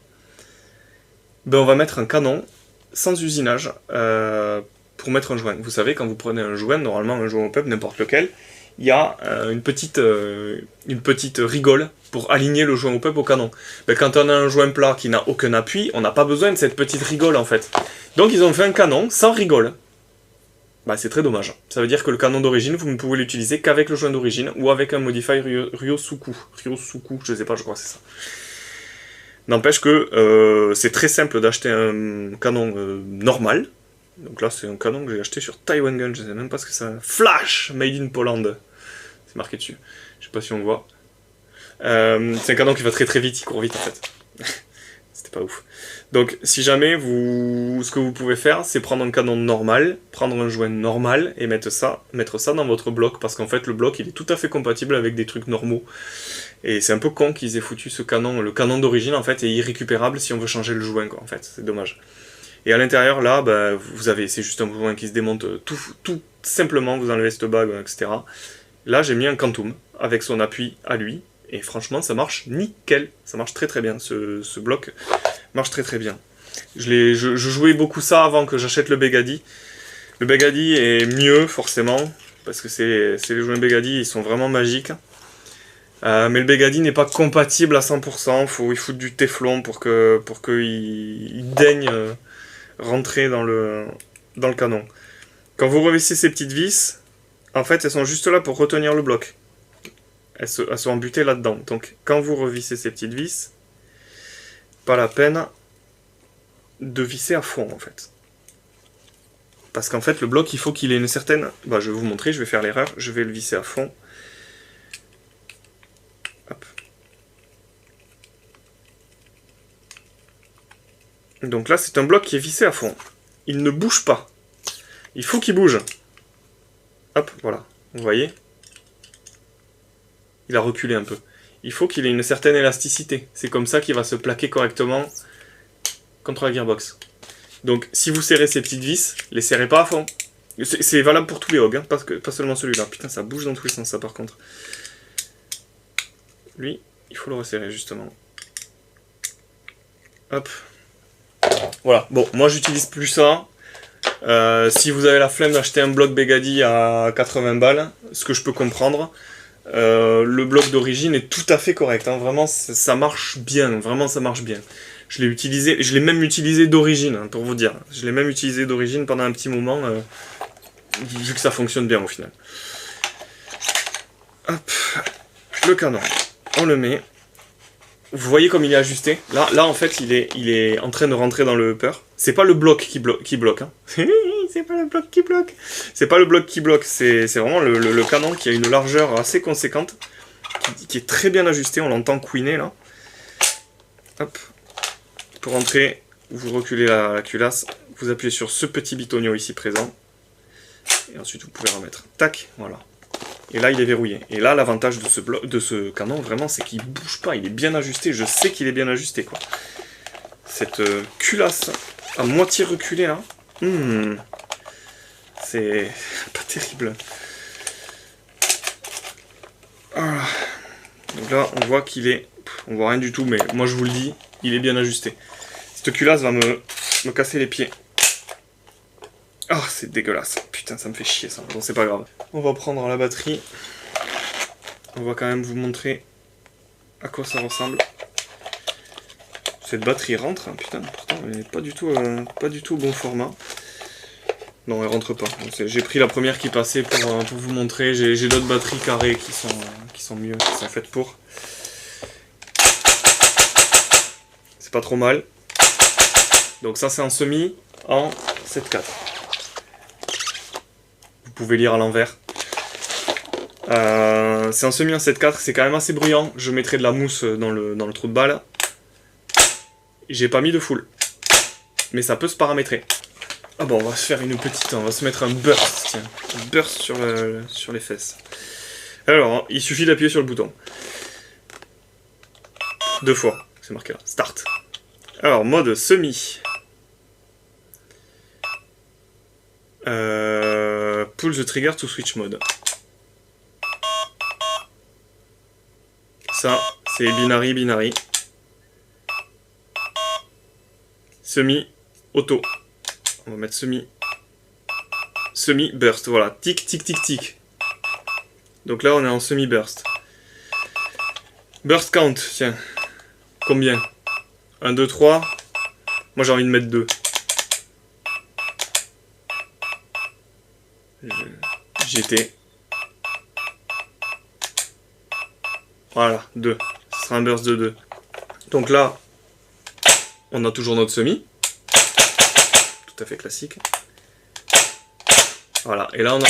Speaker 1: ben, on va mettre un canon sans usinage pour mettre un joint. Vous savez, quand vous prenez un joint, normalement un joint hop-up, n'importe lequel, il y a une petite rigole pour aligner le joint hop-up au canon. Ben, quand on a un joint plat qui n'a aucun appui, on n'a pas besoin de cette petite rigole en fait. Donc ils ont fait un canon sans rigole. Bah, c'est très dommage. Ça veut dire que le canon d'origine, vous ne pouvez l'utiliser qu'avec le joint d'origine ou avec un Modify Ryosuku. Ryosuku, je sais pas, je crois que c'est ça. N'empêche que c'est très simple d'acheter un canon normal. Donc là, c'est un canon que j'ai acheté sur Taiwan Gun, je sais même pas ce que c'est. Flash Made in Poland. C'est marqué dessus. Je sais pas si on voit. C'est un canon qui va très très vite, il court vite en fait. C'était pas ouf. Donc si jamais ce que vous pouvez faire, c'est prendre un canon normal, prendre un joint normal et mettre ça dans votre bloc, parce qu'en fait le bloc il est tout à fait compatible avec des trucs normaux. Et c'est un peu con qu'ils aient foutu ce canon, le canon d'origine en fait est irrécupérable si on veut changer le joint quoi, en fait, c'est dommage. Et à l'intérieur là, bah, c'est juste un joint qui se démonte tout simplement, vous enlevez cette bague, etc. Là j'ai mis un Quantum avec son appui à lui, et franchement ça marche nickel, ça marche très très bien, ce bloc marche très très bien. Je jouais beaucoup ça avant que j'achète le Begady. Le Begady est mieux forcément, parce que c'est les joints Begady, ils sont vraiment magiques. Mais le Begady n'est pas compatible à 100%, il faut du téflon pour qu'il daigne rentrer dans le canon. Quand vous revissez ces petites vis, en fait elles sont juste là pour retenir le bloc. Elles sont embutées là-dedans. Donc quand vous revissez ces petites vis, pas la peine de visser à fond en fait. Parce qu'en fait le bloc il faut qu'il ait une certaine... Bah, je vais vous montrer, je vais faire l'erreur, je vais le visser à fond. Hop. Donc là c'est un bloc qui est vissé à fond. Il ne bouge pas. Il faut qu'il bouge. Hop, voilà. Vous voyez ? Il a reculé un peu. Il faut qu'il ait une certaine élasticité. C'est comme ça qu'il va se plaquer correctement contre la gearbox. Donc si vous serrez ces petites vis, les serrez pas à fond. C'est valable pour tous les hogs, hein, pas seulement celui-là. Putain, ça bouge dans tous les sens ça par contre. Lui, il faut le resserrer justement. Hop. Voilà, bon, moi j'utilise plus ça. Si vous avez la flemme d'acheter un bloc Begady à 80 balles, ce que je peux comprendre, le bloc d'origine est tout à fait correct, hein. Vraiment ça marche bien, vraiment ça marche bien. Je l'ai même utilisé d'origine, hein, pour vous dire. Je l'ai même utilisé d'origine pendant un petit moment, vu que ça fonctionne bien au final. Hop, le canon, on le met. Vous voyez comme il est ajusté. Là en fait il est en train de rentrer dans le upper. C'est pas le bloc qui bloque, hein. C'est pas le bloc qui bloque. C'est pas le bloc qui bloque, c'est vraiment le canon qui a une largeur assez conséquente, qui est très bien ajusté, on l'entend couiner là. Hop. Pour rentrer, vous reculez la culasse, vous appuyez sur ce petit bitonio ici présent, et ensuite vous pouvez remettre. Tac, voilà. Et là il est verrouillé. Et là l'avantage de ce canon vraiment c'est qu'il bouge pas, il est bien ajusté, je sais qu'il est bien ajusté quoi. Cette culasse à moitié reculée là, c'est pas terrible. Voilà. Donc là on voit qu'il est... On voit rien du tout mais moi je vous le dis, il est bien ajusté. Cette culasse va me casser les pieds. Ah, c'est dégueulasse. Putain, ça me fait chier ça. Bon, c'est pas grave. On va prendre la batterie. On va quand même vous montrer à quoi ça ressemble. Cette batterie rentre, hein, putain, pourtant elle n'est pas du tout au bon format. Non, elle rentre pas. J'ai pris la première qui passait pour vous montrer. J'ai d'autres batteries carrées qui sont mieux, qui sont faites pour. C'est pas trop mal. Donc ça c'est en semi en 7/4. Vous pouvez lire à l'envers. C'est en semi en 7/4, c'est quand même assez bruyant. Je mettrai de la mousse dans le trou de balle. J'ai pas mis de full. Mais ça peut se paramétrer. Ah bon, on va se faire on va se mettre un burst, tiens. Un burst sur les fesses. Alors, il suffit d'appuyer sur le bouton. 2 fois, c'est marqué là. Start. Alors, mode semi. Pull the trigger to switch mode. Ça, c'est binary. Semi, auto. On va mettre semi burst, voilà. Tic, tic, tic, tic. Donc là, on est en semi burst. Burst count, tiens. Combien? 1, 2, 3. Moi, j'ai envie de mettre 2. J'étais. Voilà, 2. Ce sera un burst de 2. Donc là, on a toujours notre semi. Tout à fait classique. Voilà, et là on a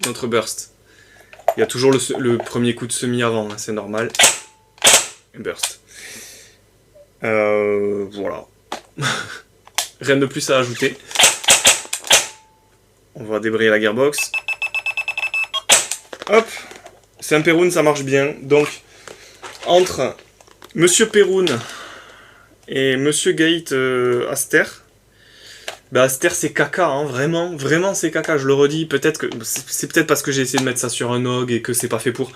Speaker 1: notre burst. Il y a toujours le premier coup de semi avant, hein, c'est normal. Et burst. Voilà. Rien de plus à ajouter. On va débrayer la gearbox. Hop. C'est un Perun, ça marche bien. Donc, entre Monsieur Perun et Monsieur Gate Aster, bah Aster c'est caca, hein, vraiment, vraiment c'est caca, je le redis. Peut-être que c'est peut-être parce que j'ai essayé de mettre ça sur un OG et que c'est pas fait pour.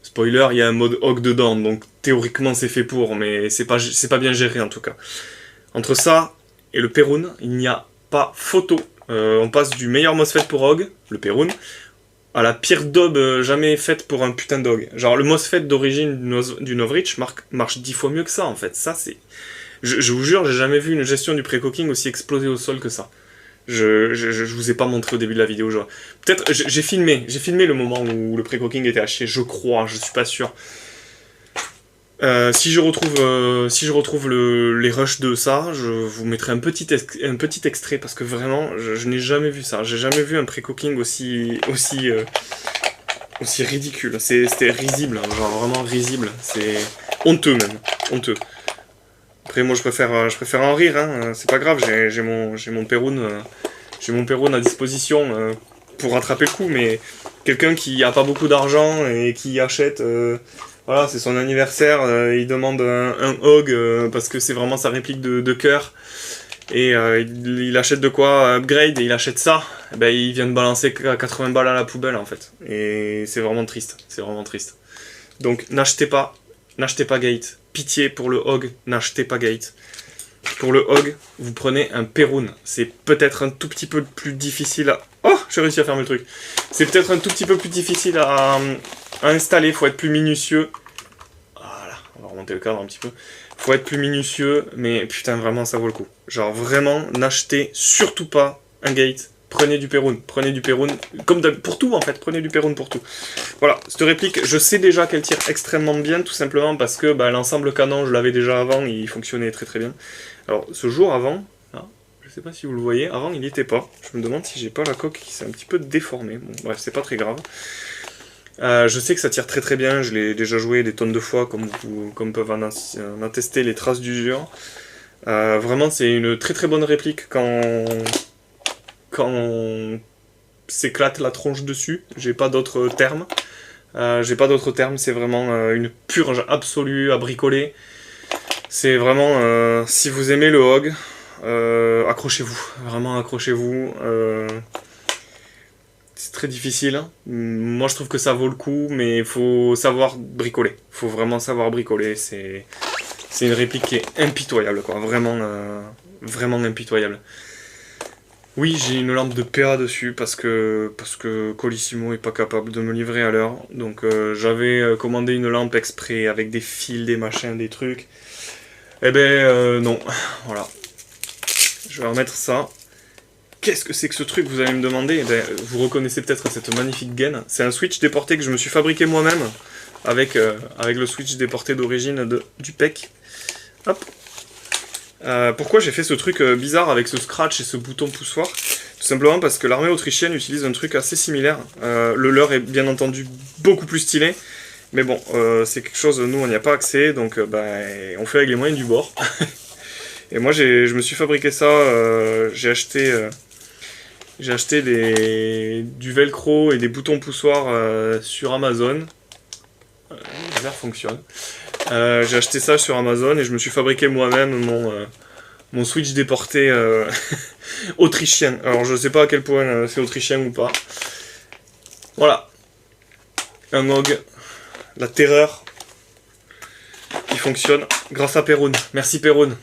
Speaker 1: Spoiler, il y a un mode OG dedans, donc théoriquement c'est fait pour, mais c'est pas bien géré en tout cas. Entre ça et le Perun, il n'y a pas photo. On passe du meilleur MOSFET pour OG, le Perun, à la pire daube jamais faite pour un putain d'OG. Genre le MOSFET d'origine du Novritsch marche 10 fois mieux que ça en fait. Ça c'est... Je vous jure, j'ai jamais vu une gestion du pré-cooking aussi explosée au sol que ça. Je vous ai pas montré au début de la vidéo. Peut-être, j'ai filmé le moment où le pré-cooking était haché, je crois, je suis pas sûr. Si je retrouve les rushs de ça, je vous mettrai un petit extrait parce que vraiment, je n'ai jamais vu ça. J'ai jamais vu un pré-cooking aussi ridicule. C'était risible, genre vraiment risible. C'est honteux même, honteux. Après moi je préfère en rire, hein. C'est pas grave. J'ai mon Perun à disposition pour rattraper le coup, mais quelqu'un qui a pas beaucoup d'argent et qui achète. Voilà, c'est son anniversaire, il demande un hog parce que c'est vraiment sa réplique de cœur. Et il achète de quoi upgrade et il achète ça. Et ben, il vient de balancer 80 balles à la poubelle en fait. Et c'est vraiment triste. C'est vraiment triste. Donc n'achetez pas Gate. Pitié pour le hog, n'achetez pas Gate. Pour le hog, vous prenez un Perun. C'est peut-être un tout petit peu plus difficile à... Oh, j'ai réussi à fermer le truc. C'est peut-être un tout petit peu plus difficile à installer, faut être plus minutieux. Voilà, on va remonter le cadre un petit peu. Faut être plus minutieux, mais putain, vraiment, ça vaut le coup. Genre, vraiment, n'achetez surtout pas un Gate. Prenez du Perun, comme pour tout en fait, prenez du Perun pour tout. Voilà, cette réplique, je sais déjà qu'elle tire extrêmement bien, tout simplement parce que bah, l'ensemble canon, je l'avais déjà avant, il fonctionnait très très bien. Alors, ce jour avant, là, je sais pas si vous le voyez, avant il n'y était pas. Je me demande si j'ai pas la coque qui s'est un petit peu déformée. Bon, bref, c'est pas très grave. Je sais que ça tire très très bien, je l'ai déjà joué des tonnes de fois, comme peuvent en attester les traces d'usure. Vraiment, c'est une très très bonne réplique quand on s'éclate la tronche dessus. J'ai pas d'autres termes. C'est vraiment une purge absolue à bricoler. C'est vraiment, si vous aimez le hog, accrochez-vous. Vraiment accrochez-vous. C'est très difficile. Moi je trouve que ça vaut le coup, mais il faut savoir bricoler. Il faut vraiment savoir bricoler. C'est une réplique qui est impitoyable, quoi. Vraiment, vraiment impitoyable. Oui, j'ai une lampe de PA dessus parce que Colissimo est pas capable de me livrer à l'heure. Donc j'avais commandé une lampe exprès avec des fils, des machins, des trucs. Eh ben non, voilà. Je vais remettre ça. Qu'est-ce que c'est que ce truc, vous allez me demander? Eh ben, vous reconnaissez peut-être cette magnifique gaine. C'est un switch déporté que je me suis fabriqué moi-même avec le switch déporté d'origine du PEC. Hop. Pourquoi j'ai fait ce truc bizarre avec ce scratch et ce bouton poussoir? Tout simplement parce que l'armée autrichienne utilise un truc assez similaire. Le leur est bien entendu beaucoup plus stylé. Mais bon, c'est quelque chose, nous on n'y a pas accès, donc on fait avec les moyens du bord. Et moi je me suis fabriqué ça, j'ai acheté du velcro et des boutons poussoirs sur Amazon. Le verre fonctionne. J'ai acheté ça sur Amazon et je me suis fabriqué moi-même mon switch déporté autrichien. Alors je sais pas à quel point c'est autrichien ou pas. Voilà. Un hog. La terreur qui fonctionne grâce à Perun. Merci Perun.